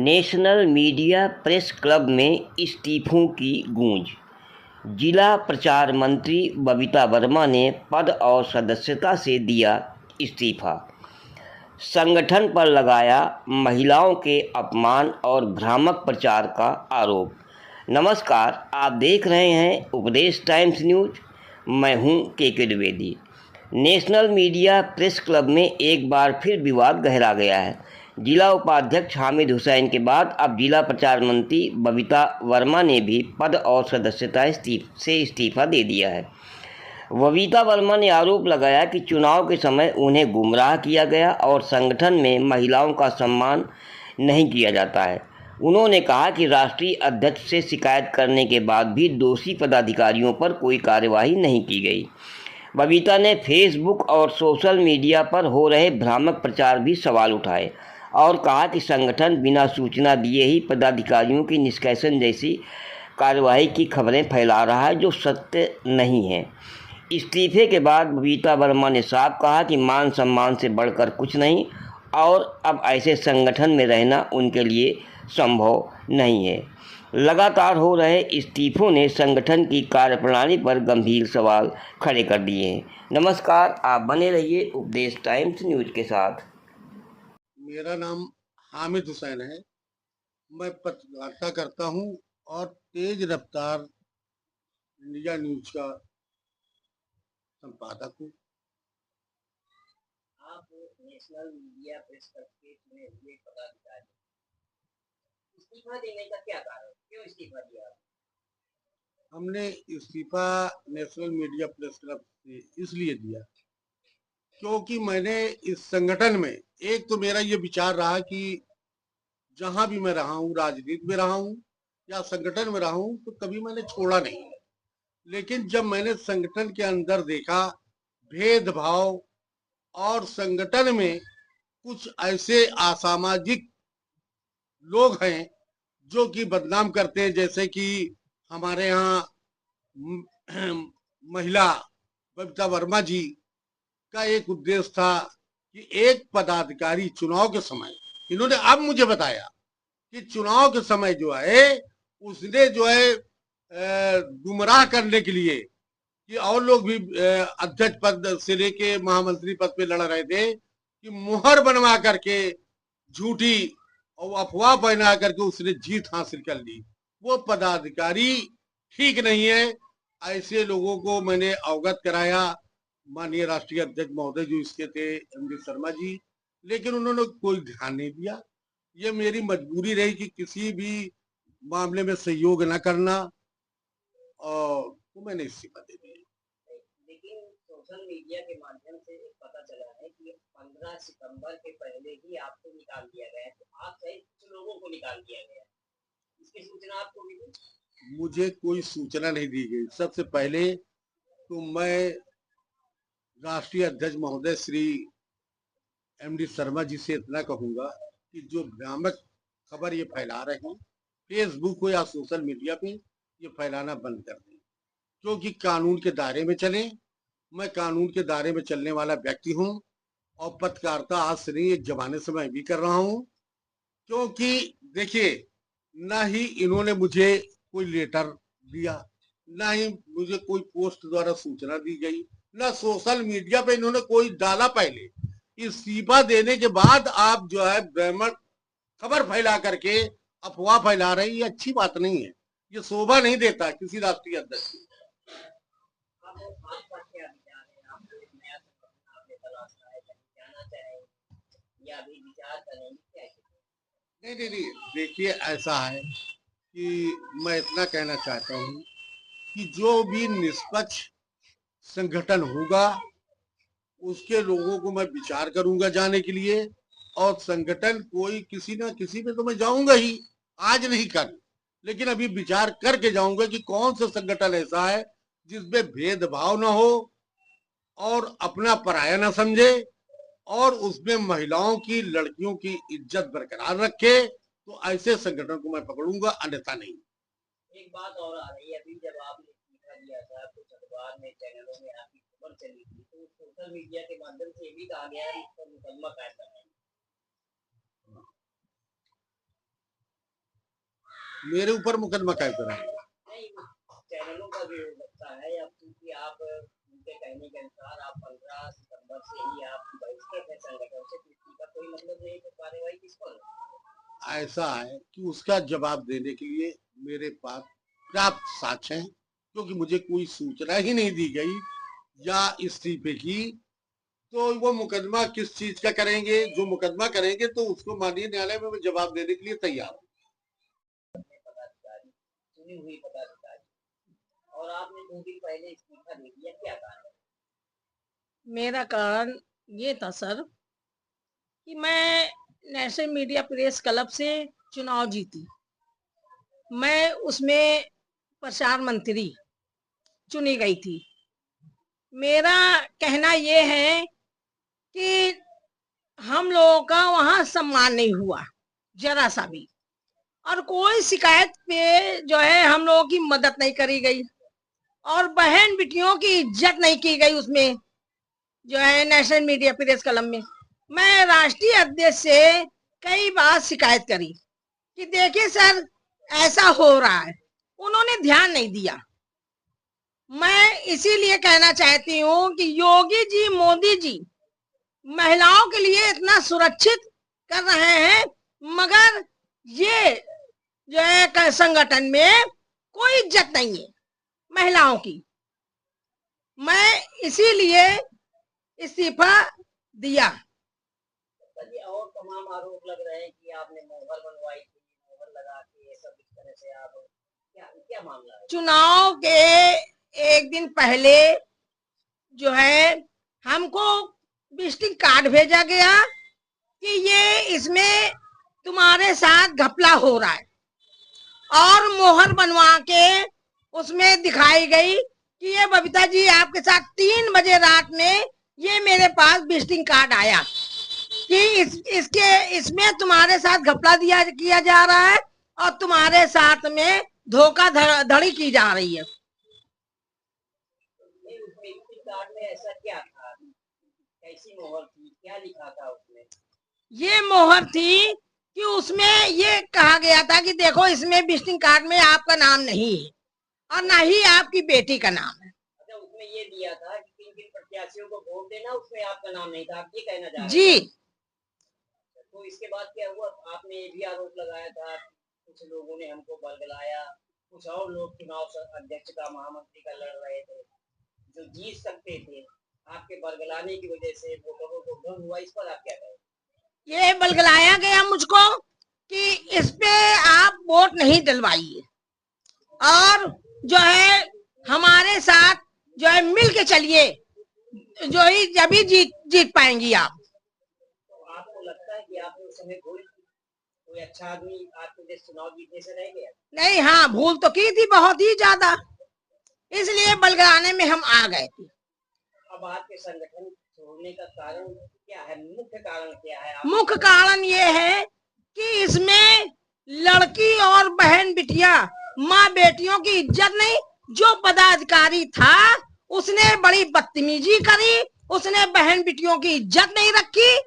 National media press club में इस्तीफों की गूंज। जिला प्रचार मंत्री बबीता वर्मा ने पद और सदस्यता से दिया इस्तीफा। संगठन पर लगाया महिलाओं के अपमान और भ्रामक प्रचार का आरोप। नमस्कार, आप देख रहे हैं उपदेश टाइम्स न्यूज। मैं हूं के Dwivedi. National media press club में एक बार फिर विवाद गहरा गया है। जिला उपाध्यक्ष हामिद हुसैन के बाद अब जिला प्रचार मंत्री बबीता वर्मा ने भी पद और सदस्यता से इस्तीफा दे दिया है। बबीता वर्मा ने आरोप लगाया कि चुनाव के समय उन्हें गुमराह किया गया और संगठन में महिलाओं का सम्मान नहीं किया जाता है। उन्होंने कहा कि राष्ट्रीय अध्यक्ष से शिकायत करने के बाद भी दोषी पदाधिकारियों पर कोई कार्यवाही नहीं की गई। बबीता ने फेसबुक और सोशल मीडिया पर हो रहे भ्रामक प्रचार भी सवाल उठाए और कहा कि संगठन बिना सूचना दिए ही पदाधिकारियों की निष्कासन जैसी कार्रवाई की खबरें फैला रहा है, जो सत्य नहीं है। इस्तीफे के बाद बबीता वर्मा ने साफ कहा कि मान सम्मान से बढ़कर कुछ नहीं और अब ऐसे संगठन में रहना उनके लिए संभव नहीं है। लगातार हो रहे इस्तीफों ने संगठन की कार्यप्रणाली पर गंभीर सवाल खड़े कर दिए हैं। नमस्कार, आप बने रहिए उपदेश टाइम्स न्यूज के साथ। मेरा नाम हामिद हुसैन है। मैं पत्रकारिता करता हूं और तेज रफ्तार इंडिया न्यूज का संपादक हूं। आप नेशनल मीडिया प्रेस क्लब के चुने हुए पदाधिकारी, इस्तीफा देने का क्या कारण, क्यों इस्तीफा दिया? हमने इस्तीफा नेशनल मीडिया प्रेस क्लब से इसलिए दिया क्योंकि मैंने इस संगठन में, एक तो मेरा ये विचार रहा कि जहां भी मैं रहा हूं, राजनीति में रहा हूं या संगठन में रहा हूं, तो कभी मैंने छोड़ा नहीं। लेकिन जब मैंने संगठन के अंदर देखा भेदभाव और संगठन में कुछ ऐसे असामाजिक लोग हैं जो कि बदनाम करते हैं, जैसे कि हमारे यहाँ महिला बबीता वर्मा जी का एक उद्देश्य था कि एक पदाधिकारी चुनाव के समय, इन्होंने अब मुझे बताया कि चुनाव के समय जो है उसने जो है गुमराह करने के लिए कि और लोग भी अध्यक्ष पद से लेके महामंत्री पद पे लड़ रहे थे कि मुहर बनवा करके झूठी और अफवाह बना करके उसने जीत हासिल कर ली। वो पदाधिकारी ठीक नहीं है। ऐसे लोगों को मैंने अवगत कराया माननीय राष्ट्रीय अध्यक्ष महोदय जो इसके थे एमडी शर्मा जी, लेकिन उन्होंने कोई ध्यान नहीं दिया। ये मेरी मजबूरी रही कि किसी भी मामले में सहयोग न करना, और तो मैंने इस्तीफा दे दिया। लेकिन सोशल मीडिया के माध्यम से पता चला है कि 15 सितंबर के पहले ही आपको निकाल दिया गया है, तो आप सहित कुछ लोगों को निकाल दिया गया है। इसकी सूचना आपको मिली? मुझे कोई सूचना नहीं दी गई। सबसे पहले तो मैं राष्ट्रीय अध्यक्ष महोदय श्री एमडी शर्मा जी से इतना कहूंगा कि जो भ्रामक खबर ये फैला रहे हैं फेसबुक हो या सोशल मीडिया पे, ये फैलाना बंद कर दें, क्योंकि कानून के दायरे में चलें। मैं कानून के दायरे में चलने वाला व्यक्ति हूं और पत्रकारिता आज से नहीं, एक जमाने से मैं भी कर रहा हूं। क्योंकि देखिए, ना ही इन्होंने मुझे कोई लेटर दिया, ना ही मुझे कोई पोस्ट द्वारा सूचना दी गई, ना सोशल मीडिया पे इन्होंने कोई डाला। पहले इस्तीफा देने के बाद आप जो है भ्रामक खबर फैला करके अफवाह फैला रहे, ये अच्छी बात नहीं है। ये शोभा नहीं देता किसी राष्ट्रीय अध्यक्ष को। आपका क्या विचार है? आप एक नया संगठन आपने तलाशना है, कहीं जाना चाहेंगे या अभी विचार करेंगे क्या? नहीं नहीं नहीं, देखिए ऐसा है कि मैं इतना कहना चाहता हूँ कि जो भी निष्पक्ष संगठन होगा उसके लोगों को मैं विचार करूंगा जाने के लिए, और संगठन कोई किसी ना किसी पे तो मैं जाऊंगा ही, आज नहीं कल, लेकिन अभी विचार करके जाऊंगा कि कौन सा संगठन ऐसा है जिसमें भेदभाव ना हो और अपना पराया ना समझे और उसमें महिलाओं की, लड़कियों की इज्जत बरकरार रखे, तो ऐसे संगठन को मैं पकड़ूंगा, अन्यथा नहीं। एक बात और आ रही है, अभी जब आपने इस्तीफा दिया था कुछ अखबार में, चैनलों में आपकी खबर चली थी, तो सोशल मीडिया के माध्यम से ये भी कहा गया है इस पर मुकदमा कायम करना है। मेरे ऊपर मुकदमा क्या करेंगे? नहीं, चैनलों का भी हो सकता है, अब क्योंकि आप उनके कहने के अनुसार आप 15 सितंबर से ही आप बहिष्कृत है संगठन से, तो इसका कोई मतलब नहीं, तो कार्रवाई किस पर? ऐसा है कि उसका जवाब देने के लिए मेरे पास पर्याप्त साक्ष्य हैं, क्योंकि मुझे कोई सूचना ही नहीं दी गई या इस्तीफे की। तो वो मुकदमा किस चीज का करेंगे? जो मुकदमा करेंगे तो उसको माननीय न्यायालय में मैं जवाब देने के लिए तैयार हूँ। पदाधिकारी, चुनी हुई पदाधिकारी, और आपने 2 दिन पहले इस्तीफा दे दिया, क्या कारण? मेरा कारण ये था सर कि मैं नेशनल मीडिया प्रेस क्लब से चुनाव जीती। मैं उसमें प्रसार मंत्री चुनी गई थी। मेरा कहना ये है कि हम लोगों का वहाँ सम्मान नहीं हुआ जरा सा भी, और कोई शिकायत पे जो है हम लोगों की मदद नहीं करी गई, और बहन बेटियों की इज्जत नहीं की गई उसमें जो है नेशनल मीडिया प्रेस क्लब में। मैं राष्ट्रीय अध्यक्ष से कई बार शिकायत करी कि देखिए सर ऐसा हो रहा है, उन्होंने ध्यान नहीं दिया। मैं इसीलिए कहना चाहती हूँ कि योगी जी, मोदी जी महिलाओं के लिए इतना सुरक्षित कर रहे हैं, मगर ये जो है संगठन में कोई इज्जत नहीं है महिलाओं की। मैं इसीलिए इस्तीफा दिया। और तमाम आरोप लग रहे हैं कि आपने मोहर बनवाई थी, मोहर लगा के सब इस तरह से आप, क्या क्या मामला है? चुनाव के एक दिन पहले जो है हमको विजिटिंग कार्ड भेजा गया कि ये इसमें तुम्हारे साथ घपला हो रहा है, और मोहर बनवा के उसमें दिखाई गई कि ये बबीता जी आपके साथ 3 बजे रात में ये मेरे पास विजिटिंग कार्ड आया कि इसमें तुम्हारे साथ घपला किया जा रहा है और तुम्हारे साथ में धोखाधड़ी की जा रही है। कार्ड में ऐसा क्या था? कैसी मोहर थी? क्या लिखा था उसमें? ये मोहर थी कि उसमें ये कहा गया था कि देखो इसमें विजिटिंग कार्ड में आपका नाम नहीं है और ना ही आपकी बेटी का नाम है। अच्छा, उसमें ये दिया था कि किन प्रत्याशियों को वोट देना, उसमें आपका नाम नहीं था, आप ये कहना चाह रहे हैं? जी। तो इसके बाद क्या हुआ? आपने ये भी आरोप लगाया था कुछ लोगों ने हमको बरगलाया, कुछ और लोग चुनाव अध्यक्ष का, महामंत्री का लड़ रहे थे जो जीत सकते थे, आपके बरगलाने की वजह से वोटरों को भ्रम हुआ, इस पर आप क्या कहें? ये बरगलाया गया मुझको कि इस पे आप वोट नहीं डलवाइए और जो है हमारे साथ जो है मिल के चलिए, जो ही जब ही जीत पाएंगी आप। तो आपको लगता है कि आपने उस समय कोई अच्छा आदमी आपके देश चुनाव जीतने से रह गया? नहीं, हाँ भूल तो की थी बहुत ही ज्यादा, इसलिए बलगराने में हम आ गए थे। अब आपके संगठन छोड़ने का कारण क्या है? मुख्य कारण क्या है? मुख्य कारण ये है कि इसमें लड़की और बहन बिटिया, माँ बेटियों की इज्जत नहीं। जो पदाधिकारी था उसने बड़ी बदतमीजी करी, उसने बहन बिटियों की इज्जत नहीं रखी